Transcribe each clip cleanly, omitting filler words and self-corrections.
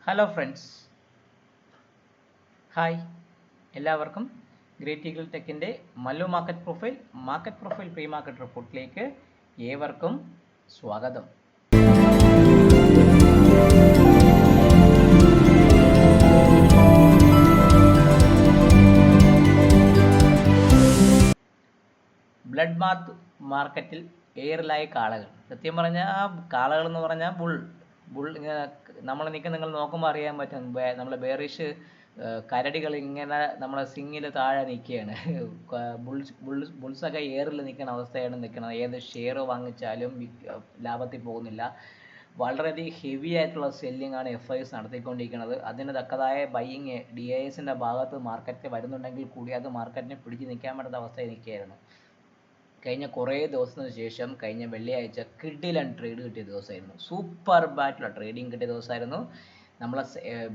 Hello friends, hi. എല്ലാവർക്കും great eagle ടെക്കിൻ്റെ Mallu market profile pre market റിപ്പോർട്ടിലേക്ക് ഏവർക്കും സ്വാഗതം. ബ്ലഡ് ബാത്ത് മാർക്കറ്റിൽ എയറിലായ കാളകൾ. സത്യം പറഞ്ഞാൽ ആ കാളകൾ എന്ന് പറഞ്ഞാൽ ബുൾ ഇങ്ങനെ നമ്മൾ നിങ്ങൾ നോക്കുമ്പോൾ അറിയാൻ പറ്റും. നമ്മളെ ബെയറിഷ് കരടികൾ ഇങ്ങനെ നമ്മളെ സിങ്ങിൽ താഴെ നിൽക്കുകയാണ്. ബുൾസൊക്കെ എയറിൽ നിൽക്കുന്ന അവസ്ഥയാണ് നിൽക്കുന്നത്. ഏത് ഷെയർ വാങ്ങിച്ചാലും ലാഭത്തിൽ പോകുന്നില്ല. വളരെയധികം ഹെവി ആയിട്ടുള്ള സെല്ലിംഗ് ആണ് FIs നടത്തിക്കൊണ്ടിരിക്കുന്നത്. അതിന് തക്കതായ ബൈയിങ് DISൻ്റെ ഭാഗത്ത് മാർക്കറ്റിൽ വരുന്നുണ്ടെങ്കിൽ കൂടി അത് മാർക്കറ്റിനെ പിടിച്ച് നിൽക്കാൻ പറ്റാത്ത അവസ്ഥയിൽ നിൽക്കുകയായിരുന്നു. കഴിഞ്ഞ കുറേ ദിവസത്തിന് ശേഷം കഴിഞ്ഞ വെള്ളിയാഴ്ച കിഡിലൻ ട്രേഡ് കിട്ടിയ ദിവസമായിരുന്നു. സൂപ്പർ ബായിട്ടുള്ള ട്രേഡിങ് കിട്ടിയ ദിവസമായിരുന്നു. നമ്മളെ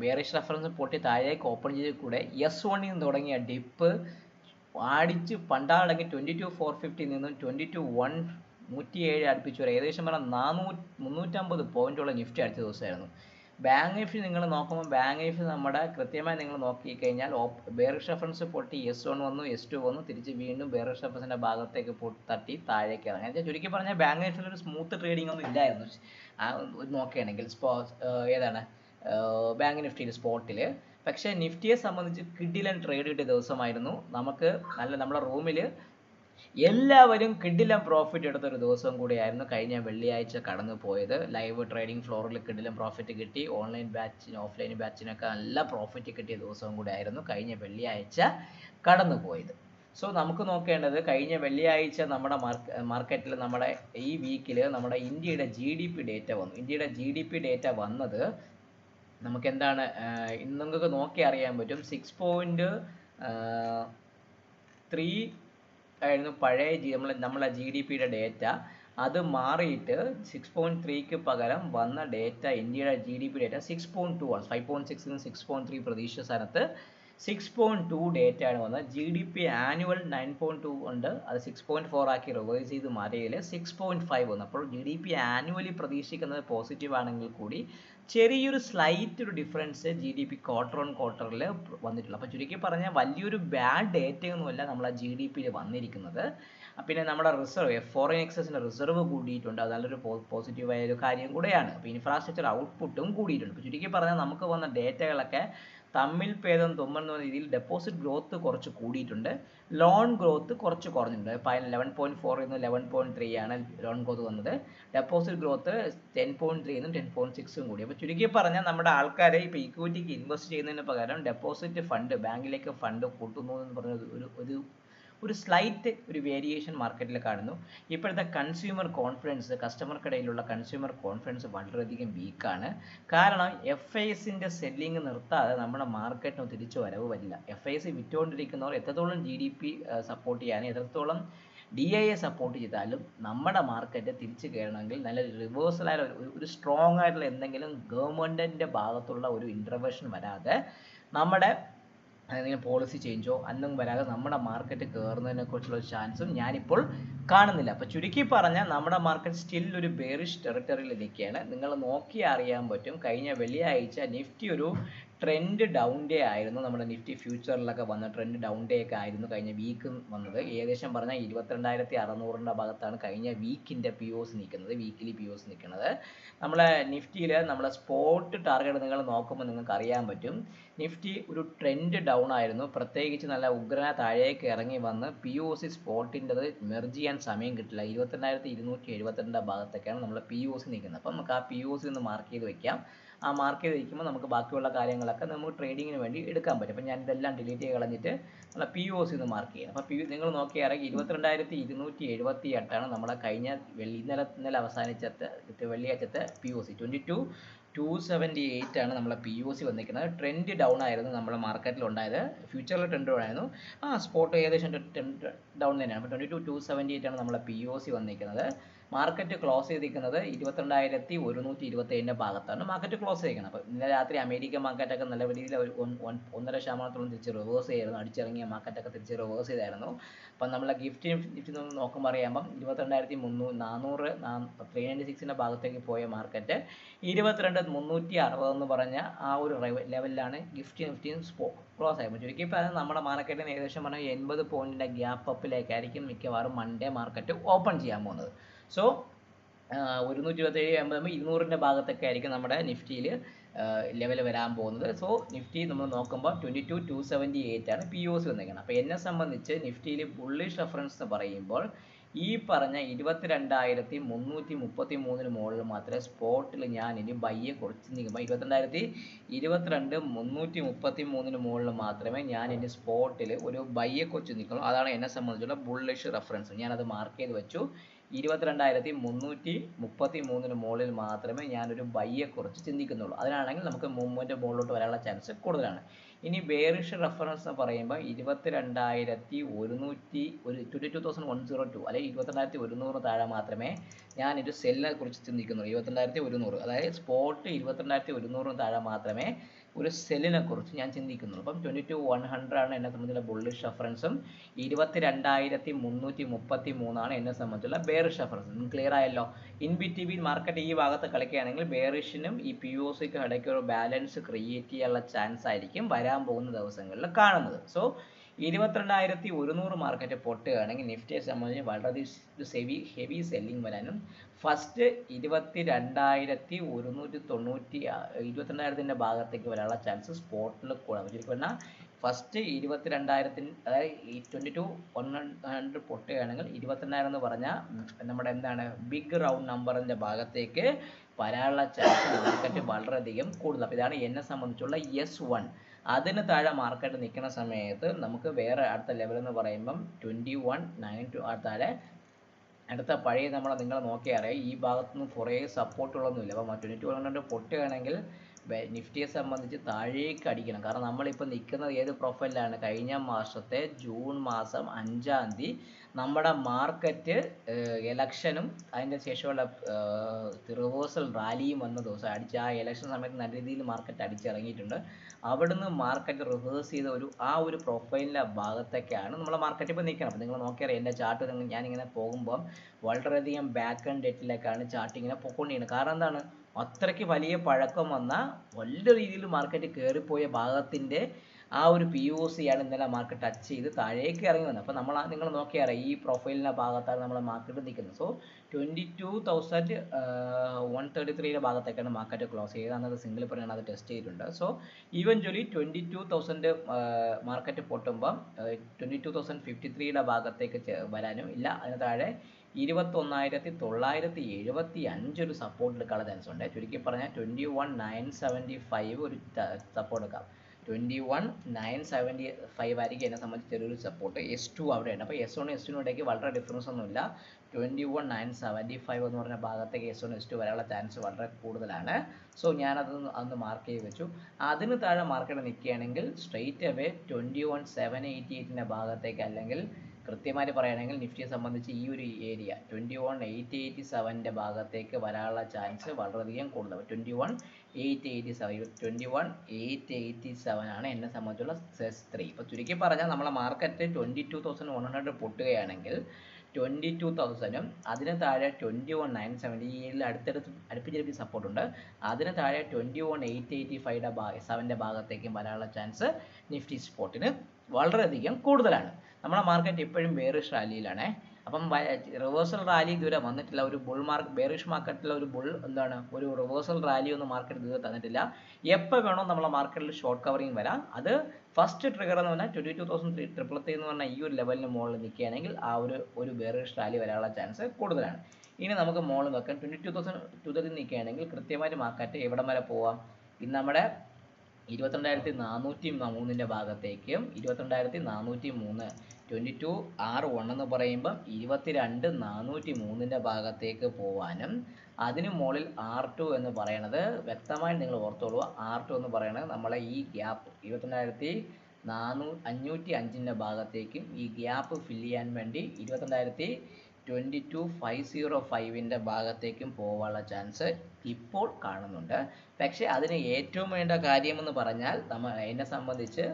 ബെയറിഷ് റെഫറൻസ് പൊട്ടി താഴേക്ക് ഓപ്പൺ ചെയ്ത് കൂടെ S1 നിന്ന് തുടങ്ങിയ ഡിപ്പ് അടിച്ച് പണ്ടാളടങ്ങി 22,450 നിന്നും 22,107 അടുപ്പിച്ചു വരെ ഏകദേശം പറഞ്ഞാൽ 350 പോയിന്റുള്ള നിഫ്റ്റി അടിച്ച ദിവസമായിരുന്നു. ബാങ്ക് നിഫ്റ്റി നിങ്ങൾ നോക്കുമ്പോൾ ബാങ്ക് നിഫ്റ്റി നമ്മുടെ കൃത്യമായി നിങ്ങൾ നോക്കിക്കഴിഞ്ഞാൽ ബെയറിഷ് റെഫറൻസ് പൊട്ടി S1 വന്നു, S2 വന്നു, തിരിച്ച് വീണ്ടും ബെയറിഷ് റെഫറൻസിൻ്റെ ഭാഗത്തേക്ക് തട്ടി താഴേക്ക് ഇറങ്ങി. ഞാൻ ചുരുക്കി പറഞ്ഞാൽ ബാങ്ക് നിഫ്റ്റിയിൽ ഒരു സ്മൂത്ത് ട്രേഡിംഗ് ഒന്നും ഇല്ലായിരുന്നു നോക്കുകയാണെങ്കിൽ. ഏതാണ് ബാങ്ക് നിഫ്റ്റിയിൽ സ്പോട്ടിൽ. പക്ഷേ നിഫ്റ്റിയെ സംബന്ധിച്ച് കിഡിലൻ ട്രേഡ് കിട്ടിയ ദിവസമായിരുന്നു. നമുക്ക് നമ്മുടെ റൂമിൽ എല്ലാവരും കിഡിലൻ പ്രോഫിറ്റ് എടുത്തൊരു ദിവസം കൂടിയായിരുന്നു കഴിഞ്ഞ വെള്ളിയാഴ്ച കടന്നു പോയത്. ലൈവ് ട്രേഡിംഗ് ഫ്ലോറിൽ കിഡിലൻ പ്രോഫിറ്റ് കിട്ടി. ഓൺലൈൻ ബാച്ചിന് ഓഫ്ലൈൻ ബാച്ചിനൊക്കെ നല്ല പ്രോഫിറ്റ് കിട്ടിയ ദിവസവും കൂടിയായിരുന്നു കഴിഞ്ഞ വെള്ളിയാഴ്ച കടന്നു പോയത്. സോ നമുക്ക് നോക്കേണ്ടത് കഴിഞ്ഞ വെള്ളിയാഴ്ച നമ്മുടെ മാർക്കറ്റിൽ നമ്മുടെ ഈ വീക്കിൽ നമ്മുടെ ഇന്ത്യയുടെ GDP ഡേറ്റ വന്നു. ഇന്ത്യയുടെ GDP ഡേറ്റ വന്നത് നമുക്ക് എന്താണ് ഇന്ന് നിങ്ങൾക്ക് നോക്കി അറിയാൻ പറ്റും. 6.3 ആയിരുന്നു പഴയ നമ്മളെ GDPയുടെ ഡേറ്റ. അത് മാറിയിട്ട് 6.3ക്ക് പകരം വന്ന ഡേറ്റ ഇന്ത്യയുടെ GDP ഡേറ്റ 6.2 ആണ്. 5.6 6.3 പ്രതീക്ഷിച്ച സ്ഥാനത്ത് 6.2 ഡേറ്റ ആണ് വന്നത്. GDP ആനുവൽ 9.2 ഉണ്ട്, അത് 6.4 ആക്കി റിവൈസ് ചെയ്ത് മാറിയതിൽ 6.5 വന്നു. അപ്പോൾ GDP ആനുവലി പ്രതീക്ഷിക്കുന്നത് പോസിറ്റീവ് ആണെങ്കിൽ കൂടി ചെറിയൊരു സ്ലൈറ്റ് ഒരു ഡിഫറൻസ് GDP ക്വാർട്ടർ ഓൺ ക്വാർട്ടറിൽ വന്നിട്ടുള്ളൂ. അപ്പോൾ ചുരുക്കി പറഞ്ഞാൽ വലിയൊരു ബാഡ് ഡേറ്റയൊന്നുമല്ല നമ്മളെ GDPയിൽ വന്നിരിക്കുന്നത്. പിന്നെ നമ്മുടെ റിസർവ് ഫോറിൻ എക്സസിൻ്റെ റിസർവ് കൂടിയിട്ടുണ്ട്. അത് നല്ലൊരു പോസിറ്റീവായ ഒരു കാര്യം കൂടെയാണ്. അപ്പോൾ ഇൻഫ്രാസ്ട്രക്ചർ ഔട്ട്പുട്ടും കൂടിയിട്ടുണ്ട്. അപ്പോൾ ചുരുക്കി പറഞ്ഞാൽ നമുക്ക് വന്ന ഡേറ്റകളൊക്കെ തമ്മിൽ ഭേദം തുമ്മെന്ന രീതിയിൽ ഡെപ്പോസിറ്റ് ഗ്രോത്ത് കുറച്ച് കൂടിയിട്ടുണ്ട്, ലോൺ ഗ്രോത്ത് കുറച്ച് കുറഞ്ഞിട്ടുണ്ട്. 11.4 നിന്ന് 11.3 ആണ് ലോൺ ഗ്രോത്ത് വന്നത്. ഡെപ്പോസിറ്റ് ഗ്രോത്ത് 10.3 നിന്നും 10.6 കൂടി. അപ്പോൾ ചുരുക്കി പറഞ്ഞാൽ നമ്മുടെ ആൾക്കാരെ ഇപ്പോൾ ഇക്വിറ്റിക്ക് ഇൻവെസ്റ്റ് ചെയ്യുന്നതിന് പകരം ഡെപ്പോസിറ്റ് ഫണ്ട് ബാങ്കിലേക്ക് ഫണ്ട് കൂട്ടുന്നു എന്ന് പറഞ്ഞ ഒരു സ്ലൈറ്റ് ഒരു വേരിയേഷൻ മാർക്കറ്റിൽ കാണുന്നു. ഇപ്പോഴത്തെ കൺസ്യൂമർ കോൺഫിഡൻസ്, കസ്റ്റമർക്കിടയിലുള്ള കൺസ്യൂമർ കോൺഫിഡൻസ് വളരെയധികം വീക്കാണ്. കാരണം FIസിൻ്റെ സെല്ലിങ് നിർത്താതെ നമ്മുടെ മാർക്കറ്റിന് തിരിച്ചു വരവ് വരില്ല. FIs വിറ്റുകൊണ്ടിരിക്കുന്നവർ എത്രത്തോളം GDP സപ്പോർട്ട് ചെയ്യാനും എത്രത്തോളം DIA സപ്പോർട്ട് ചെയ്താലും നമ്മുടെ മാർക്കറ്റ് തിരിച്ചു കയറണമെങ്കിൽ നല്ല റിവേഴ്സലായ ഒരു സ്ട്രോങ് ആയിട്ടുള്ള എന്തെങ്കിലും ഗവൺമെൻറ്റിൻ്റെ ഭാഗത്തുള്ള ഒരു ഇൻ്റർവെൻഷൻ വരാതെ നമ്മുടെ എന്തെങ്കിലും പോളിസി ചേഞ്ചോ അന്നും വരാതെ നമ്മുടെ മാർക്കറ്റ് കയറുന്നതിനെ കുറിച്ചുള്ള ചാൻസും ഞാനിപ്പോൾ കാണുന്നില്ല. അപ്പോൾ ചുരുക്കി പറഞ്ഞാൽ നമ്മുടെ മാർക്കറ്റ് സ്റ്റിൽ ഒരു ബെയറിഷ് ടെറിട്ടറിയിൽ നിൽക്കുകയാണ്. നിങ്ങൾ നോക്കിയാൽ അറിയാൻ പറ്റും. കഴിഞ്ഞ വെള്ളിയാഴ്ച നിഫ്റ്റി ഒരു ട്രെൻഡ് ഡൗൺ ഡേ ആയിരുന്നു. നമ്മുടെ നിഫ്റ്റി ഫ്യൂച്ചറിലൊക്കെ വന്ന ട്രെൻഡ് ഡൗൺ ഡേ ഒക്കെ ആയിരുന്നു കഴിഞ്ഞ വീക്ക് വന്നത്. ഏകദേശം പറഞ്ഞാൽ 22,600ൻ്റെ ഭാഗത്താണ് കഴിഞ്ഞ വീക്കിൻ്റെ POs നിൽക്കുന്നത്, വീക്കിലി POs നിൽക്കുന്നത്. നമ്മളെ നിഫ്റ്റിയിൽ നമ്മളെ സ്പോട്ട് ടാർഗറ്റ് നിങ്ങൾ നോക്കുമ്പോൾ നിങ്ങൾക്ക് അറിയാൻ പറ്റും. നിഫ്റ്റി ഒരു ട്രെൻഡ് ഡൗൺ ആയിരുന്നു. പ്രത്യേകിച്ച് നല്ല ഉഗ്രന താഴേക്ക് ഇറങ്ങി വന്ന് POs സ്പോട്ടിൻ്റെത് മെർജ് ചെയ്യാൻ സമയം കിട്ടില്ല. 22,272 ഭാഗത്തൊക്കെയാണ് നമ്മൾ POs നിൽക്കുന്നത്. അപ്പം നമുക്ക് ആ POs ഒന്ന് മാർക്ക് ചെയ്ത് വെക്കാം. ആ മാർക്ക് ചെയ്ത് വയ്ക്കുമ്പോൾ നമുക്ക് ബാക്കിയുള്ള കാര്യങ്ങളൊക്കെ നമുക്ക് ട്രേഡിങ്ങിന് വേണ്ടി എടുക്കാൻ പറ്റും. അപ്പം ഞാൻ ഇതെല്ലാം ഡിലീറ്റ് ചെയ്ത് കളഞ്ഞിട്ട് നമ്മളെ POs ഒന്ന് മാർക്ക് ചെയ്യാം. അപ്പോൾ നിങ്ങൾ നോക്കിയാണെങ്കിൽ 22,278 നമ്മുടെ കഴിഞ്ഞ ഇന്നലെ അവസാനിച്ചത്തെ വെള്ളിയാഴ്ചത്തെ POs. 22,278 ആണ് നമ്മളെ POs വന്നിരിക്കുന്നത്. ട്രെൻഡ് ഡൗൺ ആയിരുന്നു നമ്മുടെ മാർക്കറ്റിൽ ഉണ്ടായത്. ഫ്യൂച്ചറിൽ ട്രെൻഡ് ഡൗൺ ആയിരുന്നു. സ്പോട്ട് ഏകദേശം ട്രെൻഡ് ഡൗൺ തന്നെയാണ്. അപ്പോൾ 22,278 ആണ് നമ്മളെ POs വന്നിരിക്കുന്നത്. മാർക്കറ്റ് ക്ലോസ് ചെയ്തിരിക്കുന്നത് 22,127 ഭാഗത്താണ് മാർക്കറ്റ് ക്ലോസ് ചെയ്തിരിക്കുന്നത്. അപ്പോൾ ഇന്നലെ രാത്രി അമേരിക്കൻ മാർക്കറ്റൊക്കെ നല്ല രീതിയിൽ 1.5% തിരിച്ച് റിവേഴ്സ് ചെയ്തിരുന്നു. അടിച്ചിറങ്ങിയ മാർക്കറ്റൊക്കെ തിരിച്ച് റിവേഴ്സ് ചെയ്തായിരുന്നു. അപ്പം നമ്മളെ നിഫ്റ്റി നോക്കുമ്പോൾ അറിയാമ്പം 22,400 396 ഭാഗത്തേക്ക് പോയ മാർക്കറ്റ് 22,360 എന്ന് പറഞ്ഞ ആ ഒരു ലെവലിലാണ് നിഫ്റ്റിയും ക്ലോസ് ആയത്. ചുരുക്കി പറഞ്ഞാൽ നമ്മുടെ മാർക്കറ്റിന് ഏകദേശം പറഞ്ഞാൽ 80 പോയിന്റിന്റെ ഗ്യാപ്പ് അപ്പിലേക്കായിരിക്കും മിക്കവാറും മൺഡേ മാർക്കറ്റ് ഓപ്പൺ ചെയ്യാൻ പോകുന്നത്. സോ 127 200 ഭാഗത്തൊക്കെ ആയിരിക്കും നമ്മുടെ നിഫ്റ്റിയിൽ ലെവൽ വരാൻ പോകുന്നത്. സോ നിഫ്റ്റി നമ്മൾ നോക്കുമ്പോൾ 22,278 ആണ് POC വന്നിരിക്കുന്നത്. അപ്പോൾ എന്നെ സംബന്ധിച്ച് നിഫ്റ്റിയിൽ ബുള്ളിഷ് റെഫറൻസ് എന്ന് പറയുമ്പോൾ ഈ പറഞ്ഞ 22,333 മുകളിൽ മാത്രമേ സ്പോട്ടിൽ ഞാൻ ഇനി ബയ്യെ കുറച്ച് നീങ്ങുമ്പോൾ 22,333 മുകളിൽ മാത്രമേ ഞാൻ ഇനി സ്പോട്ടിൽ ഒരു ബയ്യെ കുറച്ച് നിൽക്കുള്ളൂ. അതാണ് എന്നെ സംബന്ധിച്ചുള്ള ബുള്ളിഷ് റെഫറൻസ്. ഞാനത് മാർക്ക് ചെയ്ത് വെച്ചു. 22,333 മുകളിൽ മാത്രമേ ഞാനൊരു ബയ്യെ കുറിച്ച് ചിന്തിക്കുന്നുള്ളൂ. അതിനാണെങ്കിൽ നമുക്ക് മൂവ്മെൻറ്റ് മുകളിലോട്ട് വരാനുള്ള ചാൻസ് കൂടുതലാണ്. ഇനി ബെയറിഷ് റെഫറൻസ് എന്ന് പറയുമ്പോൾ 22,102 അല്ലെങ്കിൽ 22,100 താഴെ മാത്രമേ ഞാനൊരു സെല്ലിനെ കുറിച്ച് ചിന്തിക്കുന്നുള്ളൂ. 22,100 അതായത് സ്പോട്ട് 22,100 താഴെ മാത്രമേ ഒരു സെല്ലിനെ കുറിച്ച് ഞാൻ ചിന്തിക്കുന്നുള്ളൂ. അപ്പം 22,100 ആണ് എന്നെ സംബന്ധിച്ചുള്ള ബുള്ളിഷ് റെഫറൻസും 22,333 ആണ് എന്നെ സംബന്ധിച്ചുള്ള ബെയറിഷ് റെഫറൻസും. ക്ലിയർ ആയല്ലോ? ഇൻ ബിറ്റ്വീൻ മാർക്കറ്റ് ഈ ഭാഗത്ത് കളിക്കുകയാണെങ്കിൽ ബെയറിഷിനും ഈ POCക്കും ഇടയ്ക്ക് ഒരു ബാലൻസ് ക്രിയേറ്റ് ചെയ്യാനുള്ള ചാൻസ് ആയിരിക്കും വരാൻ പോകുന്ന ദിവസങ്ങളിൽ കാണുന്നത്. സോ 22,100 മാർക്കറ്റ് പൊട്ടുകയാണെങ്കിൽ നിഫ്റ്റിയെ സംബന്ധിച്ച് വളരെ ഹെവി സെല്ലിംഗ് വരാനും ഫസ്റ്റ് 22,190 ഭാഗത്തേക്ക് വരാനുള്ള ചാൻസ് സ്പോട്ടിൽ കൂടാൻ പറ്റും. ഫസ്റ്റ് 22,000 അതായത് 22,100 പൊട്ടുകയാണെങ്കിൽ 22,000 എന്ന് പറഞ്ഞാൽ നമ്മുടെ എന്താണ് ബിഗ് റൗണ്ട് നമ്പറിൻ്റെ ഭാഗത്തേക്ക് വരാനുള്ള ചാൻസ് മാർക്കറ്റ് വളരെയധികം കൂടുതൽ. അപ്പോൾ ഇതാണ് എന്നെ സംബന്ധിച്ചുള്ള S1. അതിന് താഴെ മാർക്കറ്റ് നിൽക്കുന്ന സമയത്ത് നമുക്ക് വേറെ അടുത്ത ലെവൽ എന്ന് പറയുമ്പം 21,9 താഴെ അടുത്ത പഴയ നിങ്ങൾ നോക്കിയാൽ അറിയാം ഈ ഭാഗത്തുനിന്ന് കുറേ സപ്പോർട്ടുകളൊന്നുമില്ല. അപ്പം 22,100 പൊട്ടുകയാണെങ്കിൽ നിഫ്റ്റിയെ സംബന്ധിച്ച് താഴേക്ക് അടിക്കണം. കാരണം നമ്മളിപ്പോൾ നിൽക്കുന്നത് ഏത് പ്രൊഫൈലിലാണ്? കഴിഞ്ഞ മാസത്തെ ജൂൺ മാസം 5-ാം തീയതി നമ്മുടെ മാർക്കറ്റ് ഇലക്ഷനും അതിൻ്റെ ശേഷമുള്ള റിവേഴ്സൽ റാലിയും വന്ന ദിവസം ആ ഇലക്ഷൻ സമയത്ത് നല്ല രീതിയിൽ മാർക്കറ്റ് അടിച്ചിറങ്ങിയിട്ടുണ്ട്. അവിടുന്ന് മാർക്കറ്റ് റിവേഴ്സ് ചെയ്ത ആ ഒരു പ്രൊഫൈലിൻ്റെ ഭാഗത്തൊക്കെയാണ് നമ്മളെ മാർക്കറ്റ് ഇപ്പോൾ നിൽക്കണം. അപ്പോൾ നിങ്ങൾ നോക്കിയാൽ എൻ്റെ ചാർട്ട് ഞാനിങ്ങനെ പോകുമ്പോൾ വളരെയധികം ബാക്ക് ആൻഡ് ഡേറ്റിലേക്കാണ് ചാർട്ട് ഇങ്ങനെ പൊക്കൊണ്ടിരിക്കുന്നത്. കാരണം എന്താണ്? അത്രയ്ക്ക് വലിയ പഴക്കം വന്ന വലിയ രീതിയിൽ മാർക്കറ്റ് കയറിപ്പോയ ഭാഗത്തിൻ്റെ ആ ഒരു POC ആണ് ഇന്നലെ മാർക്കറ്റ് ടച്ച് ചെയ്ത് താഴേക്ക് ഇറങ്ങി വന്നത്. അപ്പോൾ നിങ്ങൾ നോക്കിയാൽ ഈ പ്രൊഫൈലിൻ്റെ ഭാഗത്താണ് നമ്മളെ മാർക്കറ്റ് നിൽക്കുന്നത്. സോ 22,133 ഭാഗത്തേക്കാണ് മാർക്കറ്റ് ക്ലോസ് ചെയ്തത്. അന്നത് സിംഗിൾ പറയാൻ അത് ടെസ്റ്റ് ചെയ്തിട്ടുണ്ട്. സോ ഈവൻച്വലി 22,000 മാർക്കറ്റ് പൊട്ടുമ്പോൾ 22,053 ഭാഗത്തേക്ക് വരാനും ഇല്ല. അതിന് താഴെ 21,975 ഒരു സപ്പോർട്ട് എടുക്കാനുള്ള ചാൻസ് ഉണ്ട്. ചുരുക്കി പറഞ്ഞാൽ 21,975 ഒരു സപ്പോർട്ട് എടുക്കാം. 21,975 ആയിരിക്കും എന്നെ സംബന്ധിച്ച് ചെറിയൊരു സപ്പോർട്ട്. S2 അവിടെയുണ്ട്. അപ്പോൾ S1 S2 ഇടയ്ക്ക് വളരെ ഡിഫറൻസ് ഒന്നുമില്ല. 21,975 എന്ന് പറഞ്ഞ ഭാഗത്തേക്ക് S1 S2 വരാനുള്ള ചാൻസ് വളരെ കൂടുതലാണ്. സോ ഞാനത് മാർക്ക് ചെയ്ത് വെച്ചു. അതിന് താഴെ മാർക്കറ്റ് നിൽക്കുകയാണെങ്കിൽ സ്ട്രെയിറ്റ് അവേ 21,788 ഭാഗത്തേക്ക്, അല്ലെങ്കിൽ കൃത്യമായിട്ട് പറയുകയാണെങ്കിൽ നിഫ്റ്റിയെ സംബന്ധിച്ച് ഈ ഒരു ഏരിയ 21,887 ഭാഗത്തേക്ക് വരാനുള്ള ചാൻസ് വളരെയധികം കൂടുതൽ. 21,887 ആണ് എന്നെ സംബന്ധിച്ചുള്ള S3. ഇപ്പോൾ ചുരുക്കി പറഞ്ഞാൽ നമ്മളെ മാർക്കറ്റ് 22,100 പൊട്ടുകയാണെങ്കിൽ 22,000 അതിന് താഴെ 21,970 ഈ അടുപ്പിച്ചടുപ്പിച്ച് സപ്പോർട്ടുണ്ട്. അതിന് താഴെ 21,885 ഭാഗത്തേക്കും വരാനുള്ള ചാൻസ് നിഫ്റ്റി സ്പോട്ടിന് വളരെയധികം കൂടുതലാണ്. നമ്മുടെ മാർക്കറ്റ് ഇപ്പോഴും ബെയറിഷ് റാലിയിലാണ്. അപ്പം റിവേഴ്സൽ റാലി ഇതുവരെ വന്നിട്ടില്ല. ഒരു ബെയറിഷ് മാർക്കറ്റിലെ ഒരു ഒരു റിവേഴ്സൽ റാലി ഒന്നും മാർക്കറ്റ് ഇതുവരെ തന്നിട്ടില്ല. എപ്പോൾ വേണോ നമ്മളെ മാർക്കറ്റിൽ ഷോർട്ട് കവറിങ് വരാം. അത് ഫസ്റ്റ് ട്രിഗർ എന്ന് പറഞ്ഞാൽ 22,333 എന്ന് പറഞ്ഞാൽ ഈ ഒരു ലെവലിന് മുകളിൽ നിൽക്കുകയാണെങ്കിൽ ആ ഒരു ബെയറിഷ് റാലി വരാനുള്ള ചാൻസ് കൂടുതലാണ്. ഇനി നമുക്ക് മുകളിൽ നോക്കാം. 22,230 നിൽക്കുകയാണെങ്കിൽ കൃത്യമായിട്ട് മാർക്കറ്റ് എവിടം വരെ പോവാം? ഇന്ന് നമ്മുടെ 22,403 ഭാഗത്തേക്കും 22,403 22R1 എന്ന് പറയുമ്പം 22,403 ഭാഗത്തേക്ക് പോവാനും അതിന് മുകളിൽ R2 എന്ന് പറയണത് വ്യക്തമായി നിങ്ങൾ ഓർത്തോളൂ. R2 എന്ന് പറയണത് നമ്മളെ ഈ ഗ്യാപ്പ് 22,505 ഭാഗത്തേക്കും ഈ ഗ്യാപ്പ് ഫില്ല് ചെയ്യാൻ വേണ്ടി 22,000 22,505 ഭാഗത്തേക്കും പോകാനുള്ള ചാൻസ് ഇപ്പോൾ കാണുന്നുണ്ട്. പക്ഷേ അതിന് ഏറ്റവും വേണ്ട കാര്യമെന്ന് പറഞ്ഞാൽ എന്നെ സംബന്ധിച്ച്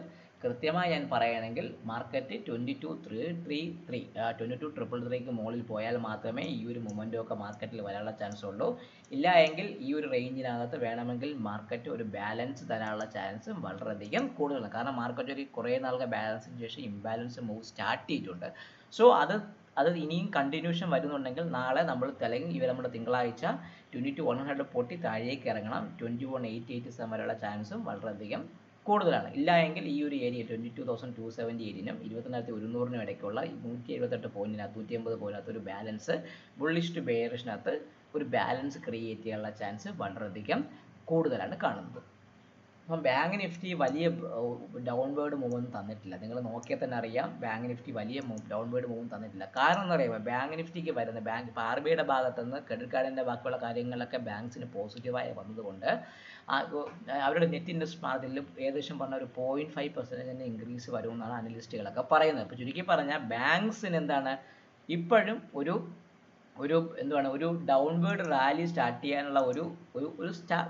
കൃത്യമായി ഞാൻ പറയുകയാണെങ്കിൽ മാർക്കറ്റ് 22,333 മുകളിൽ പോയാൽ മാത്രമേ ഈ ഒരു മൊമെൻറ്റം ഒക്കെ മാർക്കറ്റിൽ വരാനുള്ള ചാൻസ് ഉള്ളൂ. ഇല്ല എങ്കിൽ ഈ ഒരു റേഞ്ചിനകത്ത് വേണമെങ്കിൽ മാർക്കറ്റ് ഒരു ബാലൻസ് തരാനുള്ള ചാൻസും വളരെയധികം കൂടുതലാണ്. കാരണം മാർക്കറ്റ് ഒരു കുറേ നാളുടെ ബാലൻസിന് ശേഷം ഇംബാലൻസ് മൂവ് സ്റ്റാർട്ട് ചെയ്തിട്ടുണ്ട്. സോ അത് ഇനിയും കണ്ടിന്യൂഷൻ വരുന്നുണ്ടെങ്കിൽ നാളെ നമ്മൾ നമ്മുടെ തിങ്കളാഴ്ച 22,100 പൊട്ടി താഴേക്ക് ഇറങ്ങണം. 21,887 വരെയുള്ള ചാൻസും വളരെയധികം കൂടുതലാണ്. ഇല്ല എങ്കിൽ ഈ ഒരു ഏരിയ 22,278നും 22,100നും ഇടയ്ക്കുള്ള 178 പോയിന്റിനകത്ത് 180 പോയിന്റിനകത്ത് ഒരു ബാലൻസ് ബുള്ളിഷ് ടു ബെയറിഷിനകത്ത് ഒരു ബാലൻസ് ക്രിയേറ്റ് ചെയ്യാനുള്ള ചാൻസ് വളരെയധികം കൂടുതലാണ് കാണുന്നത്. അപ്പം ബാങ്ക് നിഫ്റ്റി വലിയ ഡൗൺവേർഡ് മൂവ് ഒന്നും തന്നിട്ടില്ല. നിങ്ങൾ നോക്കിയാൽ തന്നെ അറിയാം ബാങ്ക് നിഫ്റ്റി വലിയ ഡൗൺവേർഡ് മൂവ് തന്നിട്ടില്ല. കാരണം എന്ന് പറയുമ്പോൾ ബാങ്ക് നിഫ്റ്റിക്ക് വരുന്ന ആർ ബി ഐയുടെ ഭാഗത്തു നിന്ന് ക്രെഡിറ്റ് കാർഡിൻ്റെ ബാക്കിയുള്ള കാര്യങ്ങളൊക്കെ ബാങ്ക്സിന് പോസിറ്റീവായി വന്നതുകൊണ്ട് അവരുടെ നെറ്റ് ഇൻട്രസ്റ്റ് മാർജിനിൽ ഏകദേശം പറഞ്ഞ ഒരു 0.5% ഇൻക്രീസ് വരുമെന്നാണ് അനലിസ്റ്റുകളൊക്കെ പറയുന്നത്. അപ്പോൾ ചുരുക്കി പറഞ്ഞാൽ ബാങ്ക്സിന് എന്താണ് ഇപ്പോഴും ഒരു ഡൗൺവേർഡ് റാലി സ്റ്റാർട്ട് ചെയ്യാനുള്ള ഒരു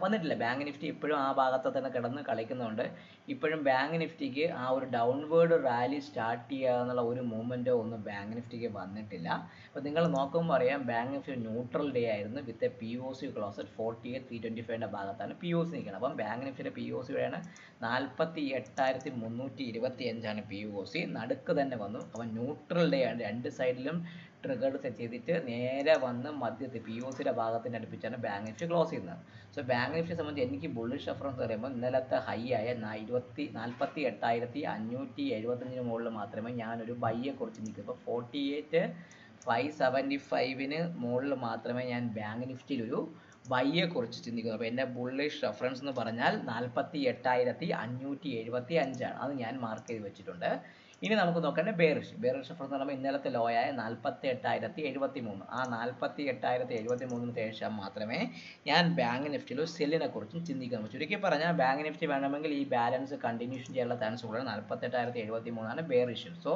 വന്നിട്ടില്ല. ബാങ്ക് നിഫ്റ്റി ഇപ്പോഴും ആ ഭാഗത്ത് തന്നെ കിടന്ന് കളിക്കുന്നുണ്ട്. ഇപ്പോഴും ബാങ്ക് നിഫ്റ്റിക്ക് ആ ഒരു ഡൗൺവേർഡ് റാലി സ്റ്റാർട്ട് ചെയ്യാന്നുള്ള ഒരു മൂവ്മെൻറ്റോ ഒന്നും ബാങ്ക് നിഫ്റ്റിക്ക് വന്നിട്ടില്ല. അപ്പോൾ നിങ്ങൾ നോക്കുമ്പോൾ അറിയാം ബാങ്ക് നിഫ്റ്റി ന്യൂട്രൽ ഡേ ആയിരുന്നു with a POC close at 48,325 ഭാഗത്താണ് POC നിൽക്കുന്നത്. അപ്പം ബാങ്ക് നിഫ്റ്റിയുടെ POC വരെയാണ് 48,325 POC നടുക്ക് തന്നെ വന്നു. അപ്പം ന്യൂട്രൽ ഡേ ആണ്. രണ്ട് സൈഡിലും ട്രിഗർ സെറ്റ് ചെയ്തിട്ട് നേരെ വന്ന് മധ്യത്തിൽ POCയുടെ ഭാഗത്തിന് അടുപ്പിച്ചാണ് ബാങ്ക് നിഫ്റ്റി ക്ലോസ് ചെയ്യുന്നത്. സോ ബാങ്ക് നിഫ്റ്റിയെ സംബന്ധിച്ച് എനിക്ക് ബുള്ളിഷ് റെഫറൻസ് പറയുമ്പോൾ ഇന്നലത്തെ ഹൈ ആയ 48,575 മുകളിൽ മാത്രമേ ഞാനൊരു ബൈയെ കുറിച്ച് നിൽക്കൂ. ഇപ്പോൾ 48,575 മുകളിൽ മാത്രമേ ഞാൻ ബാങ്ക് നിഫ്റ്റിയിൽ ഒരു ബൈയെ കുറിച്ച് ചിന്തിക്കുന്നു. അപ്പോൾ എൻ്റെ ബുള്ളിഷ് റെഫറൻസ് എന്ന് പറഞ്ഞാൽ 48,575 ആണ്. അത് ഞാൻ മാർക്ക് ചെയ്ത് വെച്ചിട്ടുണ്ട്. ഇനി നമുക്ക് നോക്കേണ്ടത് ബെയറിഷ് റെഫറൻസ് എന്ന് പറയുമ്പോൾ ഇന്നലത്തെ ലോ ആയ 48,073. ആ 48,073 ശേഷം മാത്രമേ ഞാൻ ബാങ്ക് നിഫ്റ്റിയിൽ ഒരു സെല്ലിനെ കുറിച്ചും ചിന്തിക്കുന്നു. ചുരുക്കി പറഞ്ഞാൽ ബാങ്ക് നിഫ്റ്റി വേണമെങ്കിൽ ഈ ബാലൻസ് കണ്ടിന്യൂഷൻ ചെയ്യാനുള്ള ചാൻസ് കൂടുതൽ. 48,073 ബെയറിഷ്. സോ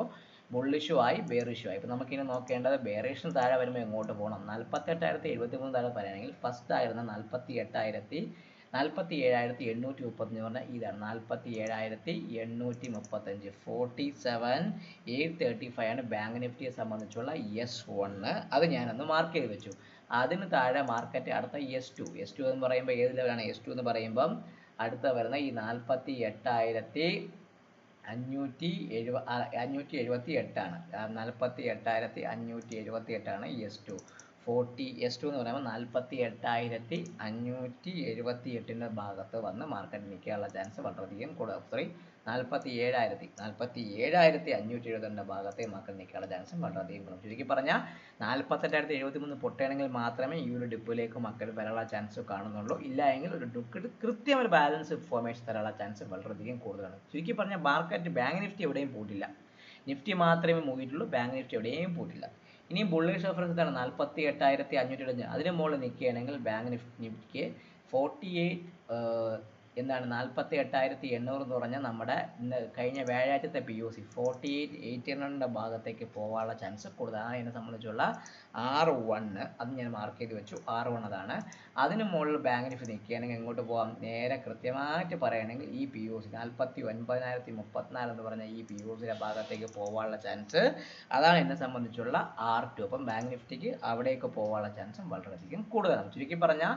ബുള്ളിഷും ആയി ബെയറിഷും ആയി. ഇപ്പോൾ നമുക്കിനി നോക്കേണ്ടത് ബെയറിഷിന് താഴെ വരുമ്പോൾ എങ്ങോട്ട് പോകണം. 48,073 താഴെ പറയുകയാണെങ്കിൽ ഫസ്റ്റ് ആയിരുന്ന 47,835 പറഞ്ഞാൽ ഇതാണ് 47,835. 47,835 ആണ് ബാങ്ക് നിഫ്റ്റിയെ സംബന്ധിച്ചുള്ള S1. അത് ഞാനൊന്ന് മാർക്ക് ചെയ്ത് വെച്ചു. അതിന് താഴെ മാർക്കറ്റ് അടുത്ത S2 എന്ന് പറയുമ്പോൾ ഏത് ലെവലാണ്? S2 എന്ന് പറയുമ്പം അടുത്ത വരുന്ന ഈ 48,578 ആണ്. 48,578 ആണ് S2. S2 എന്ന് പറയുമ്പോൾ 48,578 ഭാഗത്ത് വന്ന് മാർക്കറ്റ് നിൽക്കാനുള്ള ചാൻസ് വളരെയധികം കൂടുതൽ. 47,572 ഭാഗത്തെ മാർക്കറ്റ് നിൽക്കാനുള്ള ചാൻസ് വളരെയധികം കൂടുതൽ. ചുരുക്കി പറഞ്ഞാൽ 48,073 പൊട്ടുകയാണെങ്കിൽ മാത്രമേ ഈ ഒരു ഡിപ്പിലേക്ക് മാർക്കറ്റ് വരാനുള്ള ചാൻസ് കാണുന്നുള്ളൂ. ഇല്ല എങ്കിൽ ഒരു കൃത്യം ഒരു ബാലൻസ് ഫോർമേഷൻ തരാനുള്ള ചാൻസ് വളരെയധികം കൂടുതലാണ്. ചുരുക്കി പറഞ്ഞാൽ മാർക്കറ്റ് ബാങ്ക് നിഫ്റ്റി എവിടെയും പോയിട്ടില്ല. നിഫ്റ്റി മാത്രമേ മൂവിയിട്ടുള്ളൂ. ബാങ്ക് നിഫ്റ്റി എവിടെയും പോയിട്ടില്ല. ഇനിയും ബുള്ളിഷ് റെഫറൻസ് ആണ് 48,575. അതിന് മുകളിൽ നിൽക്കുകയാണെങ്കിൽ ബാങ്ക് നിഫ്റ്റിക്ക് 48,800 എന്ന് പറഞ്ഞാൽ നമ്മുടെ കഴിഞ്ഞ വ്യാഴാഴ്ചത്തെ POC 48,800 ഭാഗത്തേക്ക് പോകാനുള്ള ചാൻസ് കൂടുതലാണ്. എന്നെ സംബന്ധിച്ചുള്ള R1 അത് ഞാൻ മാർക്ക് ചെയ്ത് വെച്ചു. R1 അതാണ്. അതിന് മുകളിൽ ബാങ്ക് നിഫ്റ്റി നിൽക്കുകയാണെങ്കിൽ എങ്ങോട്ട് പോകാം? നേരെ കൃത്യമായിട്ട് പറയുകയാണെങ്കിൽ ഈ POC 49,034 എന്ന് പറഞ്ഞാൽ ഈ POCയുടെ ഭാഗത്തേക്ക് പോകാനുള്ള ചാൻസ് അതാണ് എന്നെ സംബന്ധിച്ചുള്ള R2. അപ്പം ബാങ്ക് നിഫ്റ്റിക്ക് അവിടേക്ക് പോകാനുള്ള ചാൻസും വളരെയധികം കൂടുതലാണ്. ചുരുക്കി പറഞ്ഞാൽ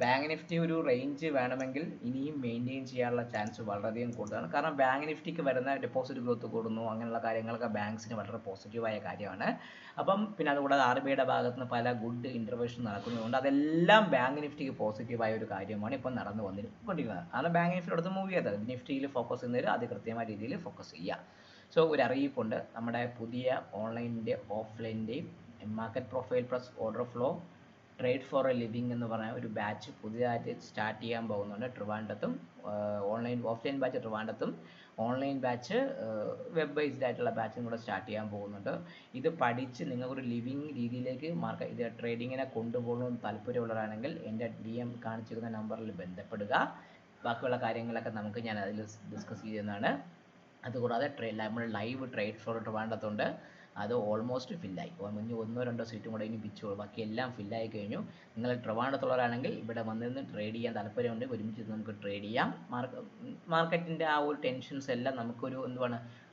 ബാങ്ക് നിഫ്റ്റി ഒരു റേഞ്ച് വേണമെങ്കിൽ ഇനിയും മെയിൻറ്റെയിൻ ചെയ്യാനുള്ള ചാൻസ് വളരെയധികം കൂടുതലാണ്. കാരണം ബാങ്ക് നിഫ്റ്റിക്ക് വരുന്ന ഡെപ്പോസിറ്റ് ഗ്രോത്ത് കൂടുന്നു. അങ്ങനെയുള്ള കാര്യങ്ങളൊക്കെ ബാങ്ക്സിന് വളരെ പോസിറ്റീവായ കാര്യമാണ്. അപ്പം പിന്നെ അതുകൂടാതെ RBI യുടെ ഭാഗത്ത് നിന്ന് പല ഗുഡ് ഇൻ്റർവെൻഷൻ നടക്കുന്നതുകൊണ്ട് അതെല്ലാം ബാങ്ക് നിഫ്റ്റിക്ക് പോസിറ്റീവായ ഒരു കാര്യമാണ് ഇപ്പം നടന്നു കൊണ്ടിരിക്കുന്നത്. അതാണ് ബാങ്ക് നിഫ്റ്റി അടുത്ത് മൂവ് ചെയ്തത്. നിഫ്റ്റിയിൽ ഫോക്കസ് ചെയ്യുന്നവർ അത് കൃത്യമായ രീതിയിൽ ഫോക്കസ് ചെയ്യുക. സോ ഒരു അറിയിപ്പുണ്ട്. നമ്മുടെ പുതിയ ഓൺലൈനിൻ്റെ ഓഫ്ലൈനിൻ്റെയും market profile plus order flow trade for a living എന്ന് പറഞ്ഞ ഒരു ബാച്ച് പുതിയതായിട്ട് സ്റ്റാർട്ട് ചെയ്യാൻ പോകുന്നുണ്ട്. ട്രിവാൻഡ്രത്തും ഓഫ്ലൈൻ ബാച്ച് ട്രിവാൻഡ്രത്തും ഓൺലൈൻ ബാച്ച് വെബ് ബേസ്ഡ് ആയിട്ടുള്ള ബാച്ചും കൂടെ സ്റ്റാർട്ട് ചെയ്യാൻ പോകുന്നുണ്ട്. ഇത് പഠിച്ച് നിങ്ങൾക്കൊരു ലിവിങ് രീതിയിലേക്ക് ഇത് ട്രേഡിങ്ങിനെ കൊണ്ടുപോകണമെന്ന് താല്പര്യമുള്ളവരാണെങ്കിൽ എൻ്റെ DM കാണിച്ചിരുന്ന നമ്പറിൽ ബന്ധപ്പെടുക. ബാക്കിയുള്ള കാര്യങ്ങളൊക്കെ ഞാൻ അതിൽ ഡിസ്കസ് ചെയ്യുന്നതാണ്. അതുകൂടാതെ നമ്മൾ ലൈവ് ട്രേഡ് ഫോർ ട്രിവാൻഡ്രത്തുണ്ട്. അത് ഓൾമോസ്റ്റ് ഫില്ലായി. ഇനി 1-2 സീറ്റും കൂടെ ഇനി പിച്ചുള്ളൂ, ബാക്കി എല്ലാം ഫില്ലായി കഴിഞ്ഞു. നിങ്ങൾ ട്രിവാൻഡ്രത്തുള്ളവരാണെങ്കിൽ ഇവിടെ വന്നിരുന്ന് ട്രേഡ് ചെയ്യാൻ താല്പര്യമുണ്ട്, ഒരുമിച്ച് നമുക്ക് ട്രേഡ് ചെയ്യാം. മാർക്കറ്റിൻ്റെ ആ ഒരു ടെൻഷൻസ് എല്ലാം നമുക്കൊരു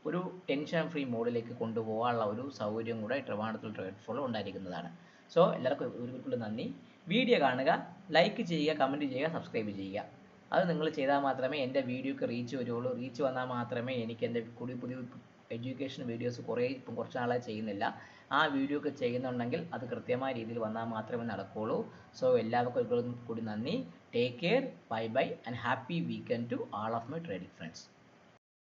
ഒരു ടെൻഷൻ ഫ്രീ മോഡിലേക്ക് കൊണ്ടുപോകാനുള്ള ഒരു സൗകര്യം കൂടെ ട്രിവാൻഡ്രത്തിൽ ട്രേഡ് ഫ്ലോ ഉണ്ടായിരിക്കുന്നതാണ്. സോ എല്ലാവർക്കും ഒരിക്കലും നന്ദി. വീഡിയോ കാണുക, ലൈക്ക് ചെയ്യുക, കമൻറ്റ് ചെയ്യുക, സബ്സ്ക്രൈബ് ചെയ്യുക. അത് നിങ്ങൾ ചെയ്താൽ മാത്രമേ എൻ്റെ വീഡിയോക്ക് റീച്ച് വരുള്ളൂ. റീച്ച് വന്നാൽ മാത്രമേ എനിക്ക് എൻ്റെ പുതിയ എഡ്യൂക്കേഷൻ വീഡിയോസ് കുറച്ച് നാളായി ചെയ്യുന്നില്ല. ആ വീഡിയോ ഒക്കെ ചെയ്യുന്നുണ്ടെങ്കിൽ അത് കൃത്യമായ രീതിയിൽ വന്നാൽ മാത്രമേ നടക്കുകയുള്ളൂ. സോ എല്ലാവർക്കും കൂടി നന്ദി. Take care, bye bye and happy weekend to all of my trading friends.